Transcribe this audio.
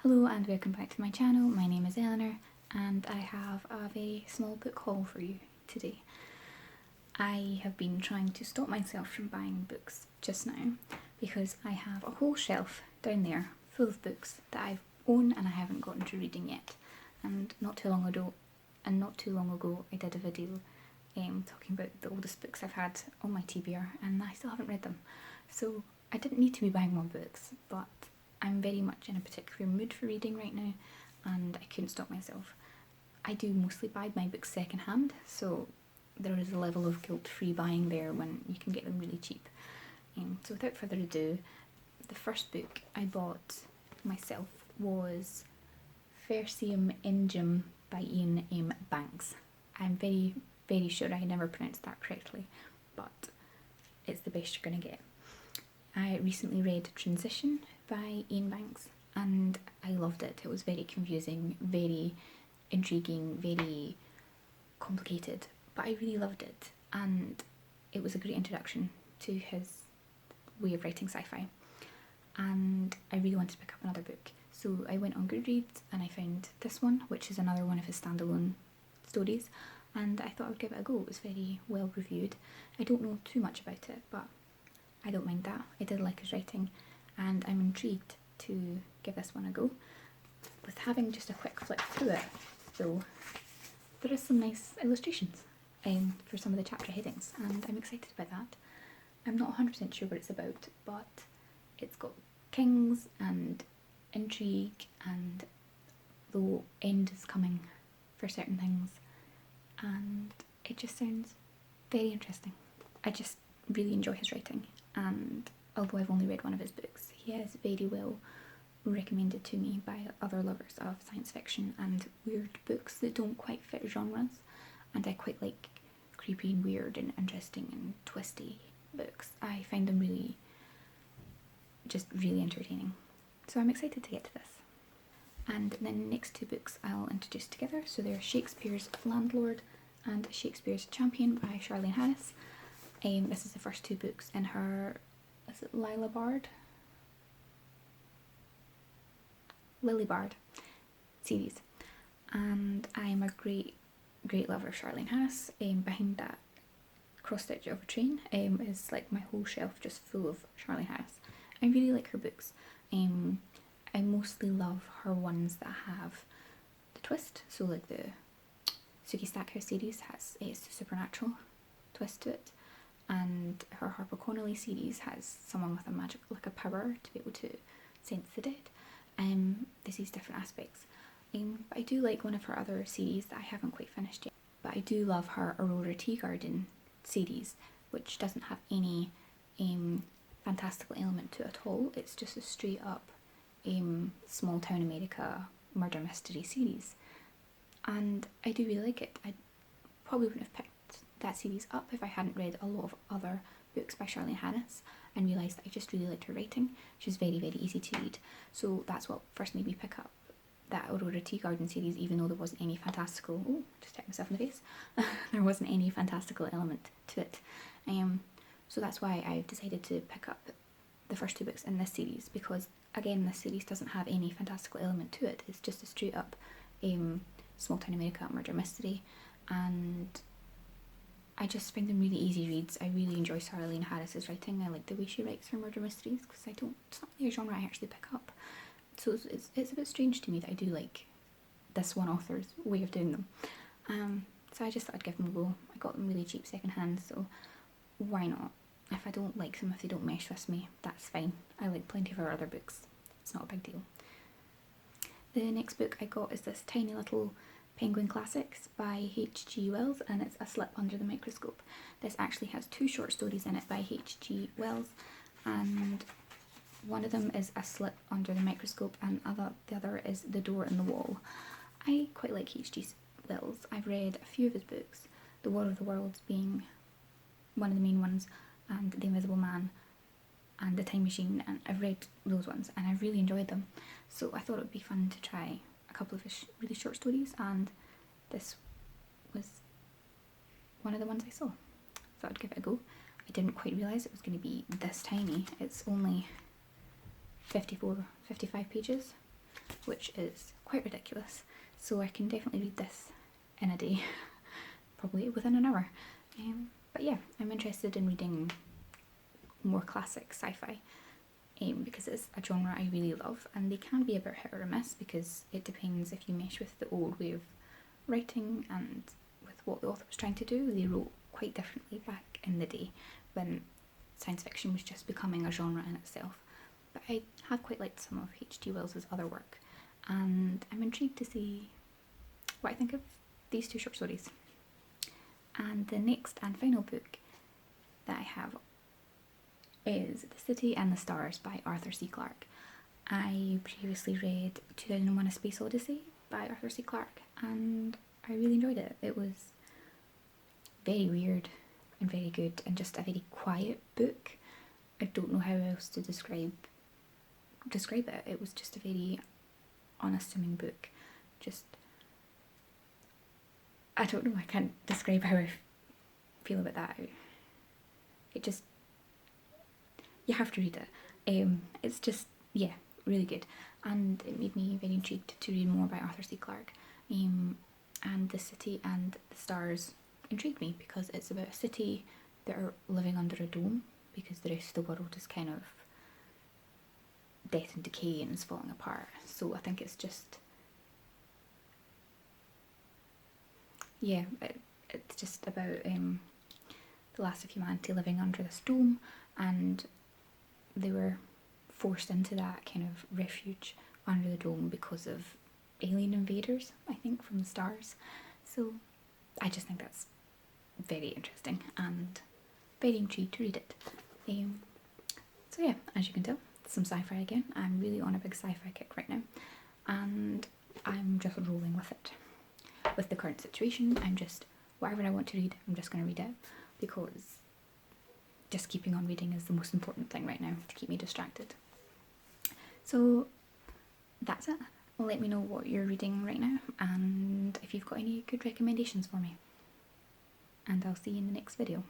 Hello and welcome back to my channel. My name is Eleanor and I have a very small book haul for you today. I have been trying to stop myself from buying books just now because I have a whole shelf down there full of books that I own and I haven't gotten to reading yet. And not too long ago I did a video talking about the oldest books I've had on my TBR and I still haven't read them. So I didn't need to be buying more books, but I'm very much in a particular mood for reading right now and I couldn't stop myself. I do mostly buy my books second hand, so there is a level of guilt-free buying there when you can get them really cheap. So without further ado, the first book I bought myself was Fearsum Endjinn by Iain M. Banks. I'm very, very sure I never pronounced that correctly, but it's the best you're going to get. I recently read Transition by Iain Banks and I loved it. It was very confusing, very intriguing, very complicated, but I really loved it and it was a great introduction to his way of writing sci-fi and I really wanted to pick up another book. So I went on Goodreads and I found this one, which is another one of his standalone stories, and I thought I would give it a go. It was very well reviewed. I don't know too much about it, but I don't mind that. I did like his writing and I'm intrigued to give this one a go. With having just a quick flick through it though, there is some nice illustrations for some of the chapter headings and I'm excited about that. I'm not 100% sure what it's about, but it's got kings and intrigue and the end is coming for certain things and it just sounds very interesting. I just really enjoy his writing, and although I've only read one of his books, he is very well recommended to me by other lovers of science fiction and weird books that don't quite fit genres, and I quite like creepy and weird and interesting and twisty books. I find them really entertaining. So I'm excited to get to this. And then the next two books I'll introduce together. So they're Shakespeare's Landlord and Shakespeare's Champion by Charlaine. This is the first two books in her, is it Lilybard series, and I'm a great lover of Charlaine. Behind that cross stitch of a train is like my whole shelf just full of Charlaine. I really like her books. I mostly love her ones that have the twist, so like the Suki Stackhouse series has a supernatural twist to it, and her Harper Connolly series has someone with a magic, like a power to be able to sense the dead. This is different aspects. But I do like one of her other series that I haven't quite finished yet. But I do love her Aurora Tea Garden series, which doesn't have any fantastical element to it at all. It's just a straight up small town America murder mystery series, and I do really like it. I probably wouldn't have picked that series up if I hadn't read a lot of other books by Charlaine and realised that I just really liked her writing. She's very, very easy to read, so that's what first made me pick up that Aurora Tea Garden series, even though there wasn't any fantastical, just hit myself in the face, there wasn't any fantastical element to it. So that's why I decided to pick up the first two books in this series, because again this series doesn't have any fantastical element to it. It's just a straight up small town America murder mystery, and I just find them really easy reads. I really enjoy Charlaine Harris's writing. I like the way she writes her murder mysteries because it's not really a genre I actually pick up. So it's a bit strange to me that I do like this one author's way of doing them. So I just thought I'd give them a go. I got them really cheap second hand, so why not? If I don't like them, if they don't mesh with me, that's fine. I like plenty of her other books. It's not a big deal. The next book I got is this tiny little Penguin Classics by H.G. Wells, and it's A Slip Under the Microscope. This actually has two short stories in it by H.G. Wells, and one of them is A Slip Under the Microscope and the other is The Door in the Wall. I quite like H.G. Wells. I've read a few of his books, The War of the Worlds being one of the main ones, and The Invisible Man and The Time Machine, and I've read those ones and I've really enjoyed them, so I thought it would be fun to try a couple of his really short stories, and this was one of the ones I saw. Thought I'd give it a go. I didn't quite realise it was going to be this tiny. It's only 55 pages, which is quite ridiculous. So I can definitely read this in a day, probably within an hour. But yeah, I'm interested in reading more classic sci-fi because it's a genre I really love, and they can be a bit hit or miss because it depends if you mesh with the old way of writing and with what the author was trying to do. They wrote quite differently back in the day when science fiction was just becoming a genre in itself. But I have quite liked some of H.G. Wells's other work, and I'm intrigued to see what I think of these two short stories. And the next and final book that I have is The City and the Stars by Arthur C. Clarke. I previously read 2001: A Space Odyssey by Arthur C. Clarke, and I really enjoyed it. It was very weird and very good, and just a very quiet book. I don't know how else to describe it. It was just a very unassuming book. Just, I don't know, I can't describe how I feel about that. It just, you have to read it. It's just, yeah, really good, and it made me very intrigued to read more by Arthur C. Clarke. And The City and the Stars intrigued me because it's about a city that are living under a dome because the rest of the world is kind of death and decay and is falling apart. So I think it's just, yeah, it's just about the last of humanity living under this dome, and they were forced into that kind of refuge under the dome because of alien invaders, I think, from the stars. So I just think that's very interesting and very intrigued to read it. So yeah, as you can tell, some sci-fi again. I'm really on a big sci-fi kick right now, and I'm just rolling with it. With the current situation, I'm just, whatever I want to read, I'm just going to read it, because just keeping on reading is the most important thing right now to keep me distracted. So that's it. Let me know what you're reading right now, and if you've got any good recommendations for me. And I'll see you in the next video.